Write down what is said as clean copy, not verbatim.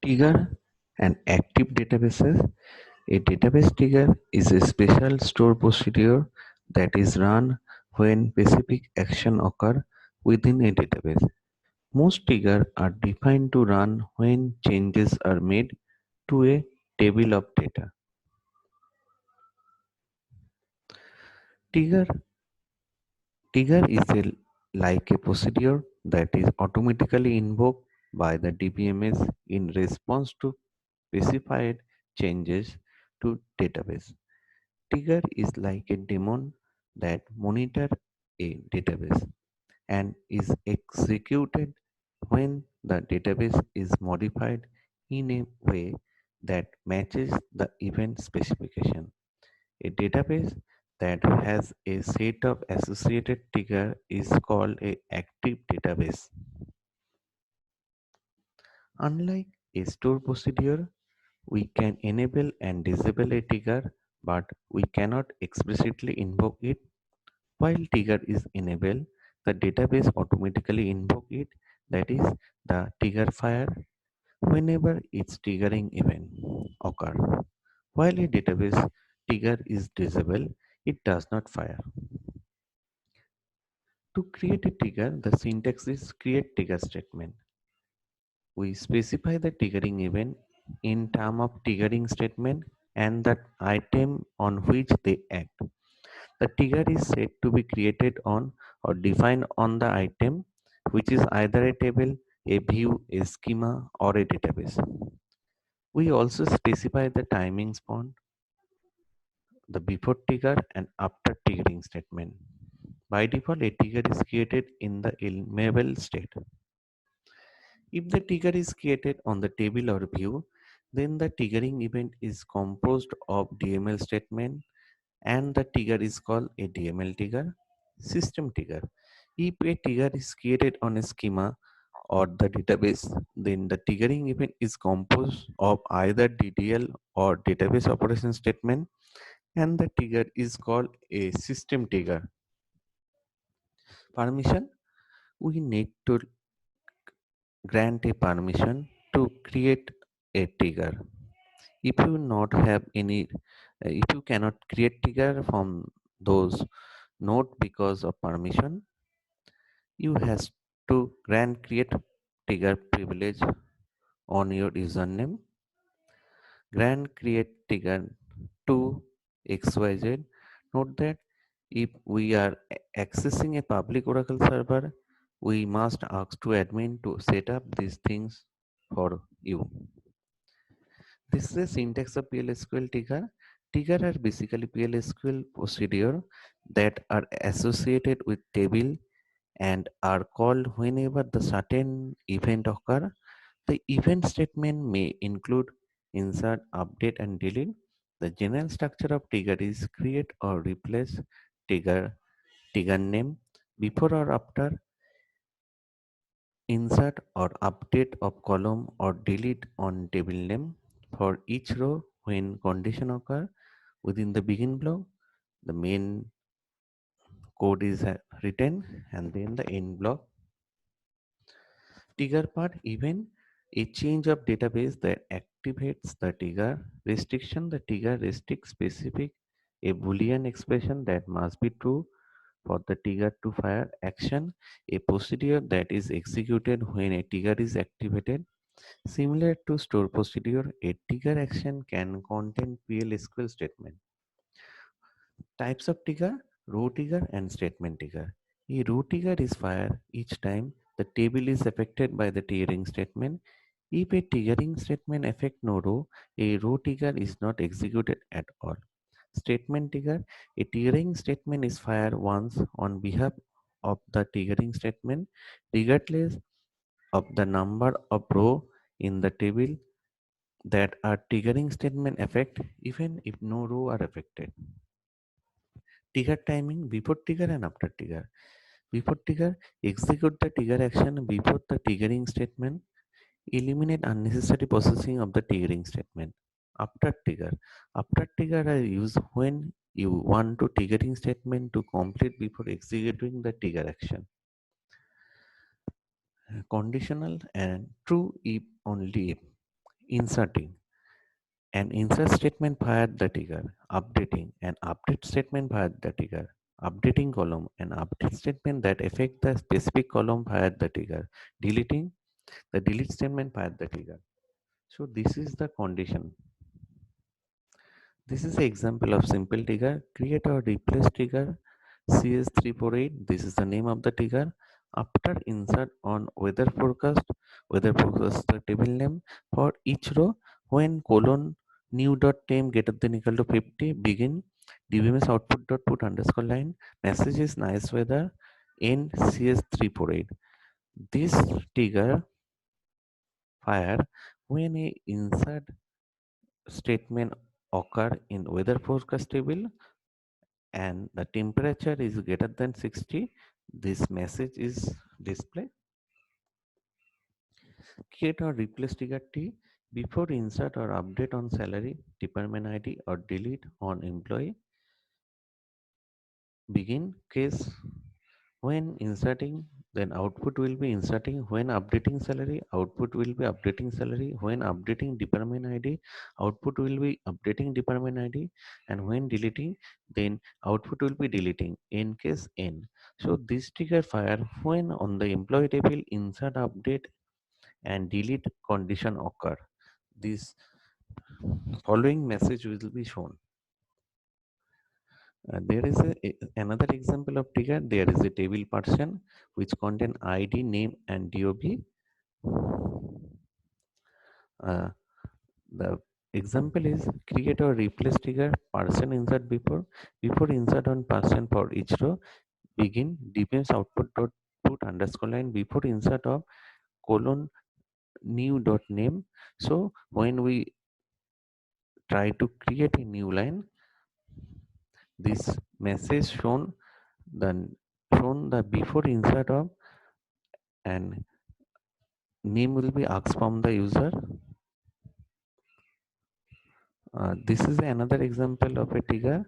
Trigger and active databases. A database trigger is a special store procedure that is run when specific action occur within a database. Most triggers are defined to run when changes are made to a table of data. Trigger Trigger is like a procedure that is automatically invoked by the DBMS in response to specified changes to database. Trigger is like a daemon that monitor a database and is executed when the database is modified in a way that matches the event specification. A database that has a set of associated trigger is called a active database. Unlike a store procedure, we can enable and disable a trigger, but we cannot explicitly invoke it. While trigger is enabled, the database automatically invoke it, that is, the trigger fire whenever its triggering event occur. While a database trigger is disabled, it does not fire. To create a trigger, the syntax is create trigger statement. We specify the triggering event in term of triggering statement and the item on which they act. The trigger is said to be created on or defined on the item, which is either a table, a view, a schema, or a database. We also specify the timing span, the before trigger and after triggering statement. By default, a trigger is created in the enable state. If the trigger is created on the table or view, then the triggering event is composed of DML statement and the trigger is called a DML trigger, system trigger. If a trigger is created on a schema or the database, then the triggering event is composed of either DDL or database operation statement and the trigger is called a system trigger. Permission, we need to grant a permission to create a trigger. If you not have any, if you cannot create trigger from those node because of permission, you has to grant create trigger privilege on your username. Grant create trigger to XYZ. Note that if we are accessing a public Oracle server, we must ask to admin to set up these things for you. This is a syntax of PLSQL trigger. Trigger are basically PLSQL procedure that are associated with table and are called whenever the certain event occur. The event statement may include insert, update, and delete. The general structure of trigger is create or replace trigger, trigger name before or after, insert or update of column or delete on table name for each row when condition occur within the begin block. The main code is written and then the end block. Trigger part event, a change of database that activates the trigger restriction. The trigger restricts specific a boolean expression that must be true for the trigger to fire action, a procedure that is executed when a trigger is activated. Similar to store procedure, a trigger action can contain PLSQL statement. Types of trigger, row trigger and statement trigger. A row trigger is fired each time the table is affected by the triggering statement. If a triggering statement affect no row, a row trigger is not executed at all. Statement trigger, a triggering statement is fired once on behalf of the triggering statement, regardless of the number of row in the table that are triggering statement affect, even if no row are affected. Trigger timing before trigger and after trigger. Before trigger, execute the trigger action before the triggering statement. Eliminate unnecessary processing of the triggering statement. After trigger. After trigger are used when you want to triggering statement to complete before executing the trigger action. Conditional and true if only if. Inserting. An insert statement via the trigger. Updating. An update statement via the trigger. Updating column. An update statement that affect the specific column via the trigger. Deleting. The delete statement via the trigger. So this is the condition. This is an example of simple trigger. Create or replace trigger CS348. This is the name of the trigger. After insert on weather forecast the table name for each row when colon new dot name greater than equal to 50 begin dbms output dot put underscore line message is nice weather in CS348. This trigger fire when a insert statement occur in weather forecast table and the temperature is greater than 60, this message is displayed. Create or replace trigger T before insert or update on salary, department ID or delete on employee. Begin case when inserting, then output will be inserting. When updating salary, output will be updating salary. When updating department ID, output will be updating department ID. And when deleting, then output will be deleting in case n. So this trigger fire when on the employee table insert, update and delete condition occur. This following message will be shown. There is another example of trigger. There is a table person which contain ID, name, and DOB. Uh, the example is create or replace trigger person insert before insert on person for each row. Begin depends output dot put underscore line before insert of colon new dot name. So when we try to create a new line, this message shown the before insert of and name will be asked from the user. This is another example of a trigger